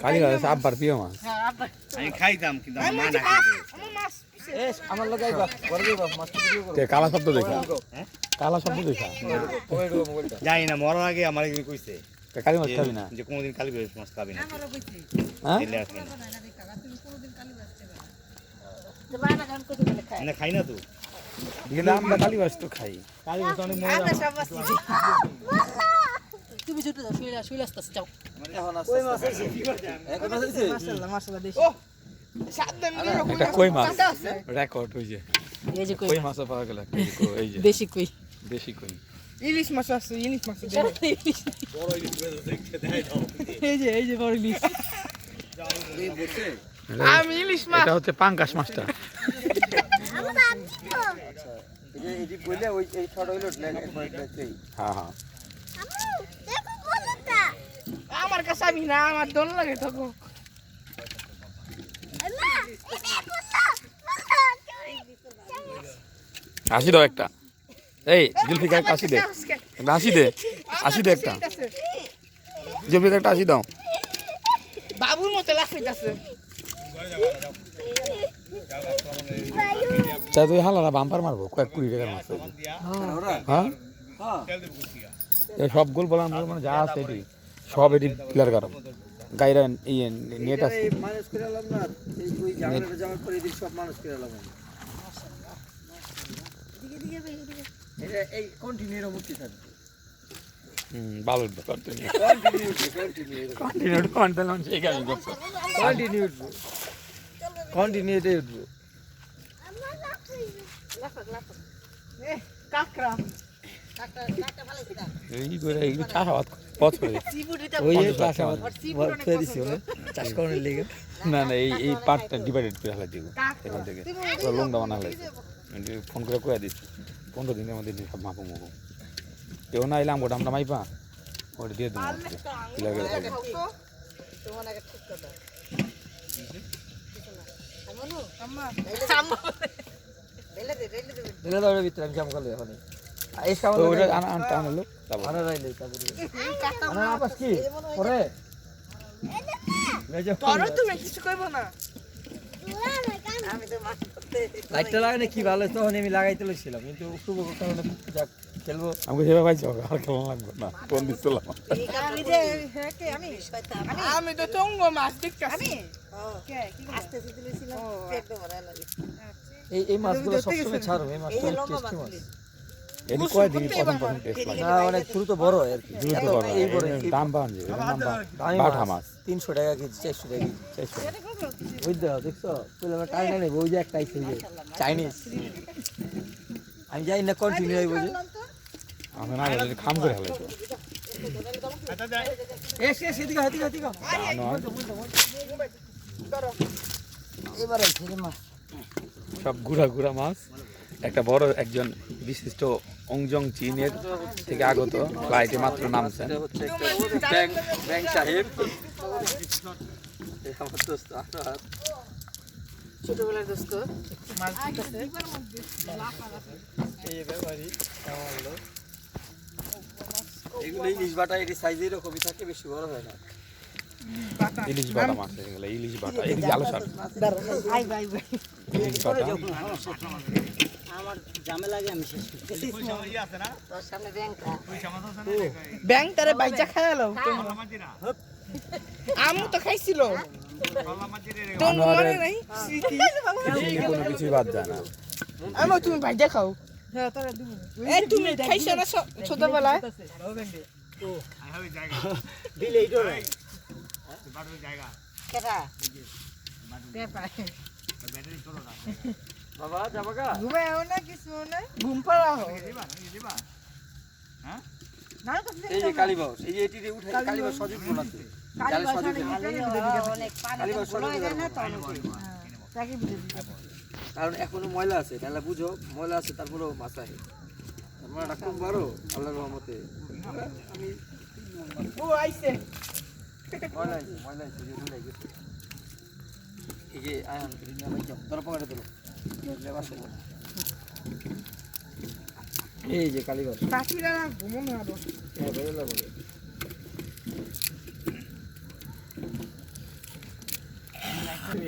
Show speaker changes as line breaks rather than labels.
কালীগঞ্জ আব্বার প্রিয় মাছ।
আমি খাইতাম কিন্তু আমার মা না খাইতে।
আমার লগে আইবা করে দিবা মাছ ভিডিও করো।
তে কালা শব্দ দেখা কালা শব্দ দেখা
জানি না মরার আগে আমার একদিন কইছে
তে কালী মাছ খাবি না
যে কোনোদিন কালীগঞ্জ মাছ খাবি না।
হ্যাঁ
এলে আর খাই না। না খাই না তো
কিন্তু আমরা কালী মাছ তো খাই।
কালীগঞ্জ অনেক মজা।
তুমি ছোট যাও শুইলা আসতেছ যাও
এখন কই মাছ আছে এখন মাছ আছে
মাশাআল্লাহ মাশাআল্লাহ দেশি
এটা কই মাছ রেকর্ড হইছে
এই যে কই
কই মাছ পাওয়া গেল এই যে
দেশি কই
দেশি কই
ইলিশ মাছ আছে ইলিশ মাছ
বড় ইলিশ এই যে বড় ইলিশ
আমি ইলিশ মাছ
এটা হচ্ছে পাঙ্গাস মাছটা।
এটি কইলে ওই এই ছোট হইলো
হ্যাঁ হ্যাঁ
আমার কাছে আমি না আমার দোল লাগে তো
হাসি দাও একটা। এই জুলফিকার একটা হাসি দে একটা হাসি দে একটা জুলফিকার একটা হাসি দাও।
বাবুর মতো লাফাইতাছে
তা তুই হালারা বাম্পার মারবো কয়েক 20 টাকার মাছ হ্যাঁ এই সব গোল বলার মানে যা আছে এটি সব এটি প্লেয়ার কারণ গাইরা ইয়ে নেট আছে
এই মানুষ করে আলাম না এই কই জামাটা জামা করে দিই সব মানুষ করে আলাম এটা এই কন্টিনিউর মধ্যে থাকবে
ভালো কন্টিনিউ
কন্টিনিউতে উঠবো
কাকড়া
এই করে এইগুলো চাষাবাদ পছরে
ওই চাষাবাদ করে দিছি ওরা চাষ করার লেগে
না না এই পার্টটা ডিভাইডেড করে ফেলা দিব এখান থেকে লংটা বানা হয়েছে ফোন করে কয়ে দিচ্ছি 15 দিনের মধ্যে সব মাপো মুখো কেউ না এলাম ওটা আমরা মাইপা ওটা দিয়ে দেবো লাগে থাকে
দিলে দাও ভিতরে আমি কাম করলে এখন এই সামনে
ওটা আনতে আনলো তারপর
আনা রাইলে তারপরে আনা আপাস কি পরে
তোরা তুমি কিছু কইবো না
লাইটটা লাগালে কি ভালো তখন আমি লাগাইতে লইছিলাম কিন্তু শুভ কারণে যাক খেলবো
আমাকে সেবা পাইছো আর খেলা লাগবে না ফোন দিচ্ছিলাম
আমি যে আমি আমি তো চঙ্গ মাছ দেখতাছি
এই মাছগুলো সবসময় ছাড়ো এই মাছটা অনেক টেস্টি মাছ
এটি কয় দিন প্রথম টেস্ট লাগে
না অনেক শুরু তো বড় হয় আর কি
দ্রুত বড়
এই বড়
দাম পাওয়া যায়
দামি
বাটা মাছ
300 টাকা কেজি 400 টাকা কেজি ওই দাও দেখছো তুই আমার টাইনা নেই ওই যে একটা আইছে ওই যে চাইনিজ আমি যাই না কন্টিনিউ হইব যে
আমি না বলে খাম করে হলো তো
এসে এদিকে এদিকে এবার আইছে রে মাছ
সব ঘুরা ঘুরা মাছ একটা বড় একজন বিশিষ্ট অংজং চীনের থেকে আগত ফ্লাইটে মাত্র নামছেন
হচ্ছে একটা ব্যাং সাহেব আমার দোস্ত
ছোটবেলার দোস্ত
মাছ দেখতাছে
এই ব্যাপারই কেমন হলো এগুলো ইলিশ বাটা এর সাইজ এরকমই থাকে বেশি বড় হয় না
ইলিশ বাটা মাছ এগুলো ইলিশ বাটা এই যে আলো সার
আই ভাই
ইলিশ বাটা
আমার জামে লাগে আমি শেষ করি তোর সামনে ব্যাংকটা
ব্যাং তারে বাইজা খায়ালো আমু তো খাইছিল তুমি মনে নাই স্মৃতি
এই কোনো কিছুই বাদ যায় না
আমু তুমি বাইজা খাও এই তুমি খাইছো না ছোটবেলায়
দিলে এইটো না
কেটা পেপার
বাবা যাবাগা
ঘুমাও না কিছু না ঘুম পাড়া হো না তো
এই যে কালীবাস এই যে এটিতে উঠে কালীবাস সজীব বলাতে জালে সজীব
অনেক পানি বড় যায় না তো তাকে বুঝে দিই
কারণ এখনো ময়লা আছে তাহলে বুঝো ময়লা আছে তারপরেও মাছ আছে আমরা রাখুন বারো আল্লাহর রহমতে আমি
ও আইছে
ময়লা আছে যে ভুলে গেছে এই যে আয়ান না ভাই যাও তোর পকেটে দিলো এই যে কালীবাস
পাখিরা ঘুমো না
হ্যাঁ ভালো লাগে তুমি